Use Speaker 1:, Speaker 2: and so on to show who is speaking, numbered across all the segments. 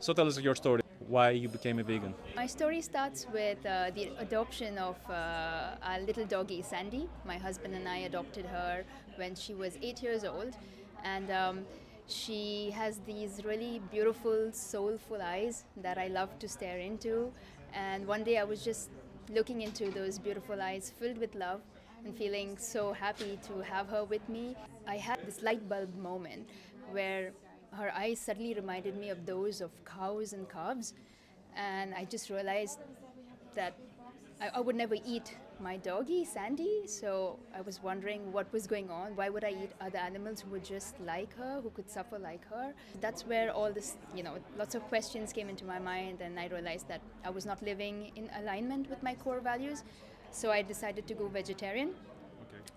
Speaker 1: So tell us your story, why you became a vegan.
Speaker 2: My story starts with the adoption of our little doggie, Sandy. My husband and I adopted her when she was 8 years old. And she has these really beautiful, soulful eyes that I love to stare into. And one day I was just looking into those beautiful eyes filled with love and feeling so happy to have her with me. I had this light bulb moment where her eyes suddenly reminded me of those of cows and calves, and I just realized that I would never eat my doggie, Sandy. So I was wondering what was going on. Why would I eat other animals who were just like her, who could suffer like her? That's where all this, lots of questions came into my mind, and I realized that I was not living in alignment with my core values. So I decided to go vegetarian.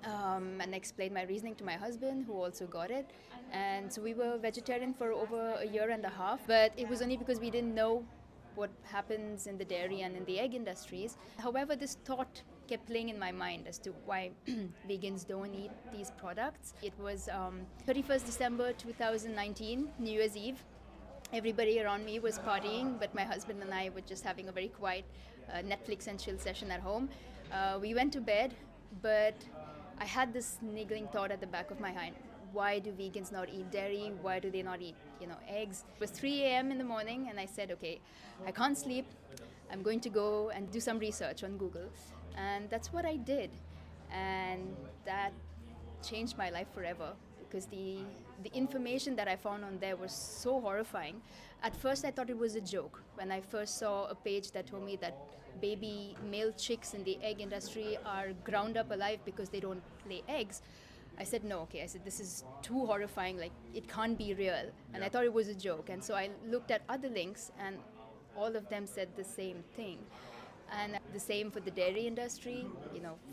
Speaker 2: And I explained my reasoning to my husband, who also got it. And so we were vegetarian for over a year and a half, but it was only because we didn't know what happens in the dairy and in the egg industries. However, this thought kept playing in my mind as to why vegans don't eat these products. It was 31st December 2019, New Year's Eve. Everybody around me was partying, but my husband and I were just having a very quiet Netflix and chill session at home. We went to bed, but I had this niggling thought at the back of my mind. Why do vegans not eat dairy? Why do they not eat, eggs? It was 3 a.m. in the morning, and I said, okay, I can't sleep. I'm going to go and do some research on Google. And that's what I did. And that changed my life forever because the information that I found on there was so horrifying. At first, I thought it was a joke. When I first saw a page that told me that baby male chicks in the egg industry are ground up alive because they don't lay eggs, I said, no, okay. I said, this is too horrifying. Like, it can't be real. And I thought it was a joke. And so I looked at other links, and all of them said the same thing. And the same for the dairy industry,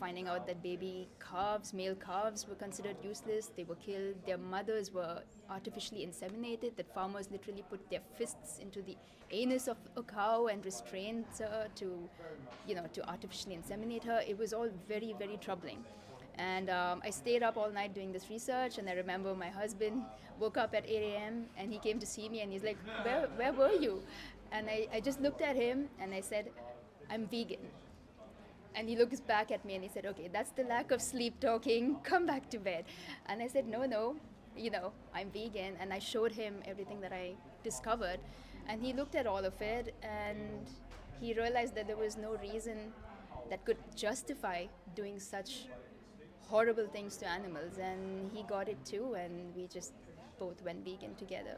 Speaker 2: finding out that baby calves, male calves, were considered useless. They were killed. Their mothers were artificially inseminated, that farmers literally put their fists into the anus of a cow and restrained her to artificially inseminate her. It was all very, very troubling. And I stayed up all night doing this research, and I remember my husband woke up at 8 a.m. and he came to see me, and he's like, where were you? And I just looked at him and I said, I'm vegan. And he looks back at me and he said, okay, that's the lack of sleep talking. Come back to bed. And I said, no, I'm vegan. And I showed him everything that I discovered. And he looked at all of it and he realized that there was no reason that could justify doing such horrible things to animals. And he got it too. And we just both went vegan together.